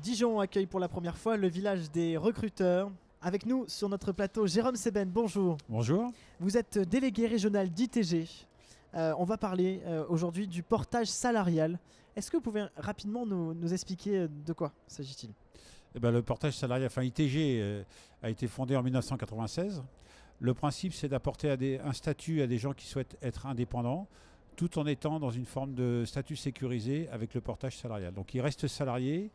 Dijon accueille pour la première fois le village des recruteurs. Avec nous sur notre plateau, Jérôme Seben, bonjour. Bonjour. Vous êtes délégué régional d'ITG. On va parler aujourd'hui du portage salarial. Est-ce que vous pouvez rapidement nous expliquer de quoi s'agit-il ? Le portage salarial, ITG a été fondé en 1996. Le principe, c'est d'apporter un statut à des gens qui souhaitent être indépendants, tout en étant dans une forme de statut sécurisé avec le portage salarial. Donc ils restent salariés,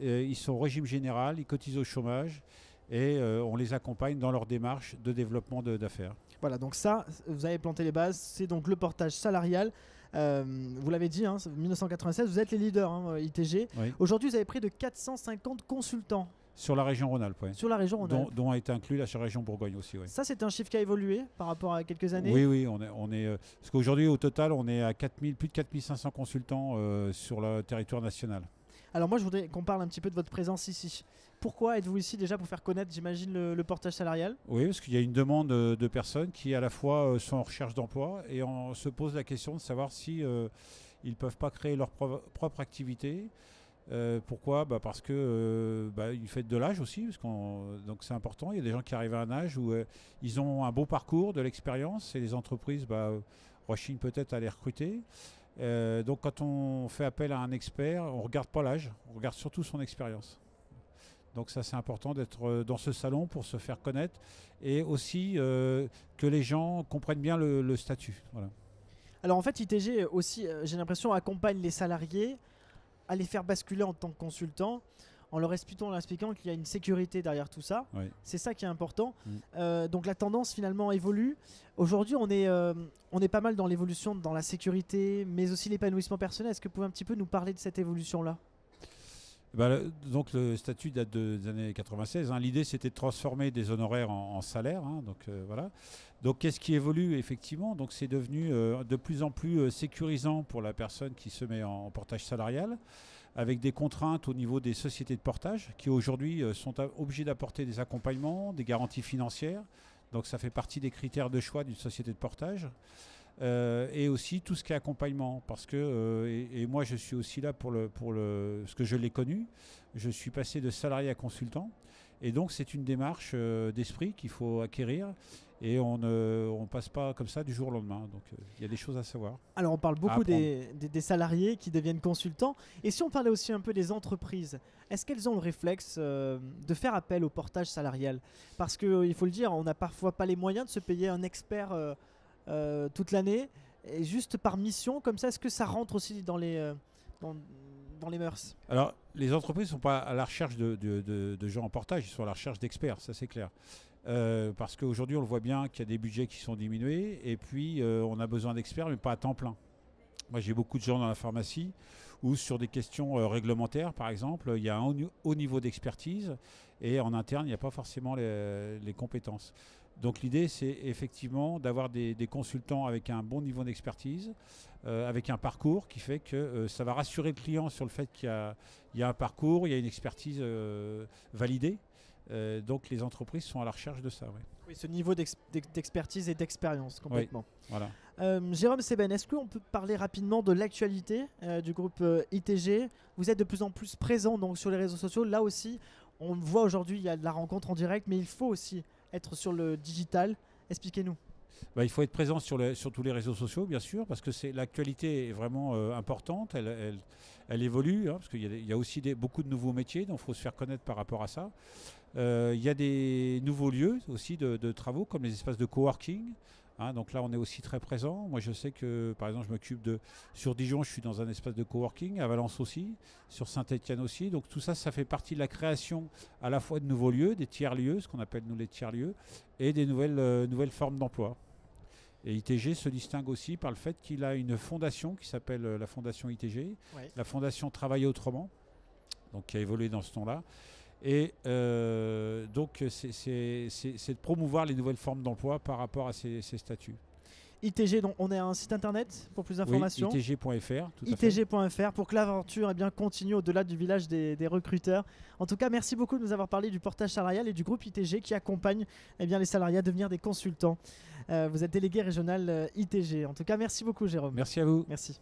ils sont au régime général, ils cotisent au chômage et on les accompagne dans leur démarche de développement d'affaires. Voilà, donc ça, vous avez planté les bases, c'est donc le portage salarial. Vous l'avez dit, 1996, vous êtes les leaders, ITG. Oui. Aujourd'hui, vous avez près de 450 consultants. Sur la région Rhône-Alpes, oui. Sur la région Rhône-Alpes. Dont a été inclus la région Bourgogne aussi, oui. Ça, c'est un chiffre qui a évolué par rapport à quelques années. Oui, parce qu'aujourd'hui, au total, on est à plus de 4500 consultants sur le territoire national. Alors moi, je voudrais qu'on parle un petit peu de votre présence ici. Pourquoi êtes-vous ici déjà pour faire connaître, j'imagine, le portage salarial ? Oui, parce qu'il y a une demande de personnes qui à la fois sont en recherche d'emploi et on se pose la question de savoir si ils ne peuvent pas créer leur propre activité. Pourquoi ? Parce que du fait de l'âge aussi, donc c'est important. Il y a des gens qui arrivent à un âge où ils ont un beau parcours, de l'expérience, et les entreprises rechignent peut-être à les recruter. Donc quand on fait appel à un expert, on ne regarde pas l'âge, on regarde surtout son expérience. Donc ça, c'est important d'être dans ce salon pour se faire connaître et aussi que les gens comprennent bien le statut. Voilà. Alors en fait, ITG aussi, j'ai l'impression, accompagne les salariés à les faire basculer en tant que consultants en leur expliquant qu'il y a une sécurité derrière tout ça. Oui. C'est ça qui est important. Donc la tendance finalement évolue. Aujourd'hui, on est pas mal dans l'évolution, dans la sécurité, mais aussi l'épanouissement personnel. Est-ce que vous pouvez un petit peu nous parler de cette évolution-là ? Donc le statut date des années 96. L'idée, c'était de transformer des honoraires en salaire. Voilà. Donc qu'est-ce qui évolue effectivement ? Donc c'est devenu de plus en plus sécurisant pour la personne qui se met en portage salarial, avec des contraintes au niveau des sociétés de portage qui aujourd'hui sont obligées d'apporter des accompagnements, des garanties financières. Donc ça fait partie des critères de choix d'une société de portage. Et aussi tout ce qui est accompagnement, parce que et moi je suis aussi là parce que je l'ai connu, je suis passé de salarié à consultant, et donc c'est une démarche d'esprit qu'il faut acquérir, et on ne passe pas comme ça du jour au lendemain, donc il y a des choses à savoir. Alors on parle beaucoup des salariés qui deviennent consultants, et si on parlait aussi un peu des entreprises, est-ce qu'elles ont le réflexe de faire appel au portage salarial ? Parce qu'il faut le dire, on n'a parfois pas les moyens de se payer un expert toute l'année, et juste par mission comme ça, est-ce que ça rentre aussi dans les mœurs ? Alors les entreprises ne sont pas à la recherche de gens en portage, ils sont à la recherche d'experts, ça c'est clair. Parce qu'aujourd'hui on le voit bien qu'il y a des budgets qui sont diminués, et puis on a besoin d'experts mais pas à temps plein. Moi j'ai beaucoup de gens dans la pharmacie où sur des questions réglementaires par exemple, il y a un haut niveau d'expertise, et en interne il n'y a pas forcément les compétences. Donc l'idée, c'est effectivement d'avoir des consultants avec un bon niveau d'expertise, avec un parcours qui fait que ça va rassurer le client sur le fait qu'il y a un parcours, il y a une expertise validée. Donc les entreprises sont à la recherche de ça. Oui, ce niveau d'expertise et d'expérience, complètement. Oui, voilà. Jérôme Seben, est-ce qu'on peut parler rapidement de l'actualité du groupe ITG ? Vous êtes de plus en plus présent donc, sur les réseaux sociaux. Là aussi, on voit aujourd'hui, il y a de la rencontre en direct, mais il faut aussi être sur le digital. Expliquez-nous. Il faut être présent sur tous les réseaux sociaux, bien sûr, parce que l'actualité est vraiment importante. Elle évolue, parce qu'il y a aussi beaucoup de nouveaux métiers, donc il faut se faire connaître par rapport à ça. Il y a des nouveaux lieux aussi de travaux, comme les espaces de coworking. Donc là, on est aussi très présent. Moi, je sais que, par exemple, je m'occupe sur Dijon, je suis dans un espace de coworking, à Valence aussi, sur Saint-Étienne aussi. Donc tout ça, ça fait partie de la création à la fois de nouveaux lieux, des tiers-lieux, ce qu'on appelle nous les tiers-lieux, et des nouvelles formes d'emploi. Et ITG se distingue aussi par le fait qu'il a une fondation qui s'appelle la Fondation ITG, la Fondation Travailler Autrement, donc qui a évolué dans ce nom-là. Et donc, c'est de promouvoir les nouvelles formes d'emploi par rapport à ces statuts. ITG, donc on est à un site internet pour plus d'informations. Oui, itg.fr. itg.fr pour que l'aventure continue au-delà du village des recruteurs. En tout cas, merci beaucoup de nous avoir parlé du portage salarial et du groupe ITG qui accompagne les salariés à devenir des consultants. Vous êtes délégué régional ITG. En tout cas, merci beaucoup Jérôme. Merci à vous. Merci.